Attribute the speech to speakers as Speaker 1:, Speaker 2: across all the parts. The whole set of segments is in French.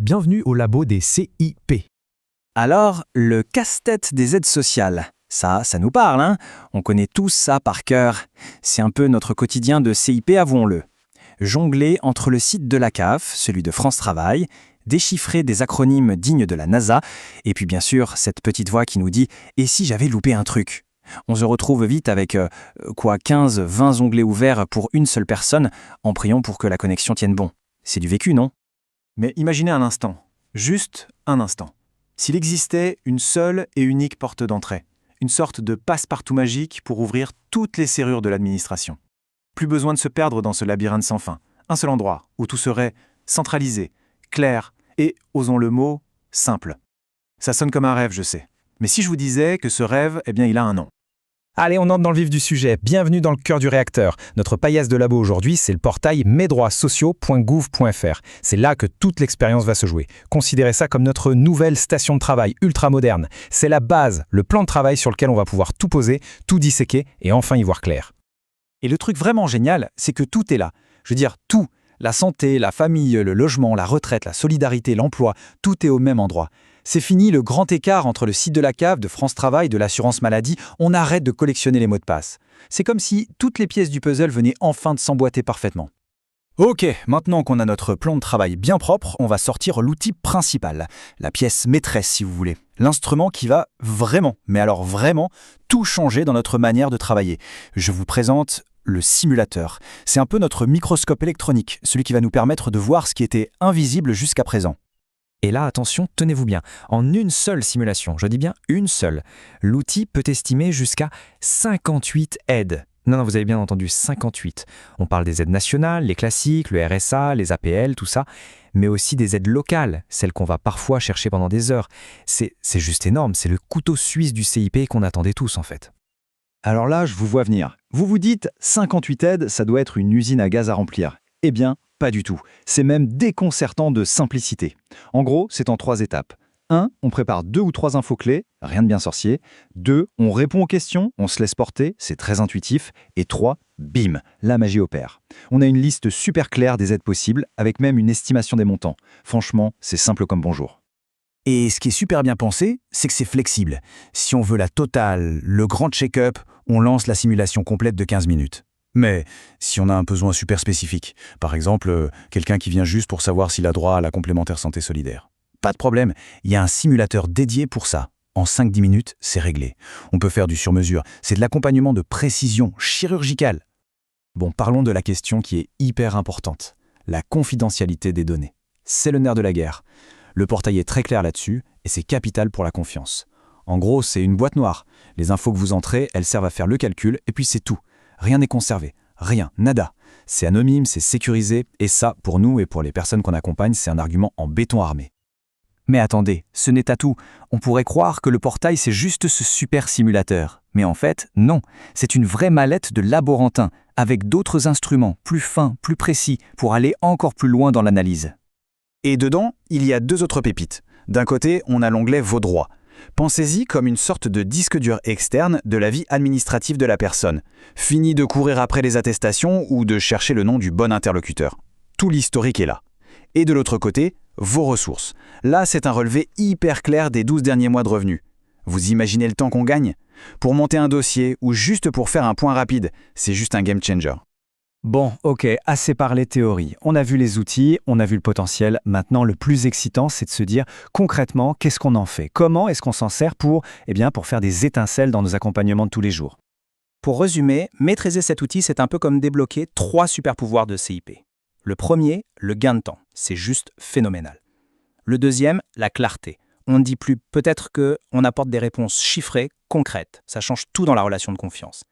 Speaker 1: bienvenue au labo des CIP.
Speaker 2: Alors, le casse-tête des aides sociales. Ça nous parle, hein? On connaît tous ça par cœur. C'est un peu notre quotidien de CIP, avouons-le. Jongler entre le site de la CAF, celui de France Travail, déchiffrer des acronymes dignes de la NASA, et puis bien sûr, cette petite voix qui nous dit « Et si j'avais loupé un truc ?» On se retrouve vite avec 15-20 onglets ouverts pour une seule personne, en priant pour que la connexion tienne bon. C'est du vécu, non?
Speaker 3: Mais imaginez un instant, juste un instant. S'il existait une seule et unique porte d'entrée, une sorte de passe-partout magique pour ouvrir toutes les serrures de l'administration. Plus besoin de se perdre dans ce labyrinthe sans fin. Un seul endroit où tout serait centralisé, clair et, osons le mot, simple. Ça sonne comme un rêve, je sais. Mais si je vous disais que ce rêve, il a un nom.
Speaker 1: Allez, on entre dans le vif du sujet. Bienvenue dans le cœur du réacteur. Notre paillasse de labo aujourd'hui, c'est le portail mesdroitssociaux.gouv.fr. C'est là que toute l'expérience va se jouer. Considérez ça comme notre nouvelle station de travail ultra moderne. C'est la base, le plan de travail sur lequel on va pouvoir tout poser, tout disséquer et enfin y voir clair.
Speaker 3: Et le truc vraiment génial, c'est que tout est là. Je veux dire, tout. La santé, la famille, le logement, la retraite, la solidarité, l'emploi, tout est au même endroit. C'est fini le grand écart entre le site de la CAF, de France Travail, de l'assurance maladie. On arrête de collectionner les mots de passe. C'est comme si toutes les pièces du puzzle venaient enfin de s'emboîter parfaitement. Ok, maintenant qu'on a notre plan de travail bien propre, on va sortir l'outil principal, la pièce maîtresse si vous voulez. L'instrument qui va vraiment, mais alors vraiment, tout changer dans notre manière de travailler. Je vous présente le simulateur. C'est un peu notre microscope électronique, celui qui va nous permettre de voir ce qui était invisible jusqu'à présent.
Speaker 4: Et là, attention, tenez-vous bien, en une seule simulation, je dis bien une seule, l'outil peut estimer jusqu'à 58 aides. Non, vous avez bien entendu, 58. On parle des aides nationales, les classiques, le RSA, les APL, tout ça, mais aussi des aides locales, celles qu'on va parfois chercher pendant des heures. C'est juste énorme, c'est le couteau suisse du CIP qu'on attendait tous en fait.
Speaker 3: Alors là, je vous vois venir. Vous vous dites, 58 aides, ça doit être une usine à gaz à remplir. Eh bien, pas du tout. C'est même déconcertant de simplicité. En gros, c'est en 3 étapes. 1. On prépare 2 ou 3 infos clés, rien de bien sorcier. 2. On répond aux questions, on se laisse porter, c'est très intuitif. Et 3. Bim, la magie opère. On a une liste super claire des aides possibles, avec même une estimation des montants. Franchement, c'est simple comme bonjour.
Speaker 2: Et ce qui est super bien pensé, c'est que c'est flexible. Si on veut la totale, le grand check-up, on lance la simulation complète de 15 minutes. Mais si on a un besoin super spécifique, par exemple, quelqu'un qui vient juste pour savoir s'il a droit à la complémentaire santé solidaire, pas de problème, il y a un simulateur dédié pour ça. En 5-10 minutes, c'est réglé. On peut faire du sur-mesure. C'est de l'accompagnement de précision chirurgicale. Bon, parlons de la question qui est hyper importante. La confidentialité des données. C'est le nerf de la guerre. Le portail est très clair là-dessus et c'est capital pour la confiance. En gros, c'est une boîte noire. Les infos que vous entrez, elles servent à faire le calcul et puis c'est tout. Rien n'est conservé. Rien. Nada. C'est anonyme, c'est sécurisé et ça, pour nous et pour les personnes qu'on accompagne, c'est un argument en béton armé. Mais attendez, ce n'est pas tout. On pourrait croire que le portail, c'est juste ce super simulateur. Mais en fait, non. C'est une vraie mallette de laborantin, avec d'autres instruments, plus fins, plus précis, pour aller encore plus loin dans l'analyse.
Speaker 3: Et dedans, il y a 2 autres pépites. D'un côté, on a l'onglet Vos droits. Pensez-y comme une sorte de disque dur externe de la vie administrative de la personne. Fini de courir après les attestations ou de chercher le nom du bon interlocuteur. Tout l'historique est là. Et de l'autre côté, vos ressources. Là, c'est un relevé hyper clair des 12 derniers mois de revenus. Vous imaginez le temps qu'on gagne? Pour monter un dossier ou juste pour faire un point rapide, c'est juste un game changer.
Speaker 1: Bon, ok, assez parlé théorie. On a vu les outils, on a vu le potentiel. Maintenant, le plus excitant, c'est de se dire concrètement, qu'est-ce qu'on en fait? Comment est-ce qu'on s'en sert pour faire des étincelles dans nos accompagnements de tous les jours?
Speaker 2: Pour résumer, maîtriser cet outil, c'est un peu comme débloquer 3 super pouvoirs de CIP. Le premier, le gain de temps. C'est juste phénoménal. Le deuxième, la clarté. On ne dit plus peut-être qu'on apporte des réponses chiffrées, concrètes. Ça change tout dans la relation de confiance.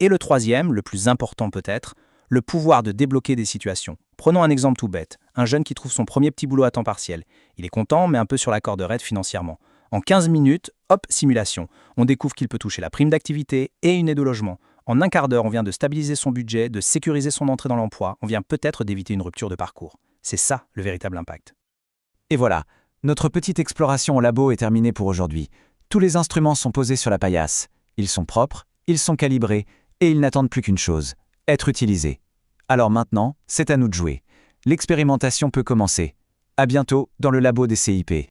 Speaker 2: Et le troisième, le plus important peut-être, le pouvoir de débloquer des situations. Prenons un exemple tout bête. Un jeune qui trouve son premier petit boulot à temps partiel. Il est content, mais un peu sur la corde raide financièrement. En 15 minutes, hop, simulation. On découvre qu'il peut toucher la prime d'activité et une aide au logement. En un quart d'heure, on vient de stabiliser son budget, de sécuriser son entrée dans l'emploi. On vient peut-être d'éviter une rupture de parcours. C'est ça, le véritable impact.
Speaker 3: Et voilà, notre petite exploration au labo est terminée pour aujourd'hui. Tous les instruments sont posés sur la paillasse. Ils sont propres, ils sont calibrés et ils n'attendent plus qu'une chose, être utilisés. Alors maintenant, c'est à nous de jouer. L'expérimentation peut commencer.
Speaker 2: À bientôt dans le labo des CIP.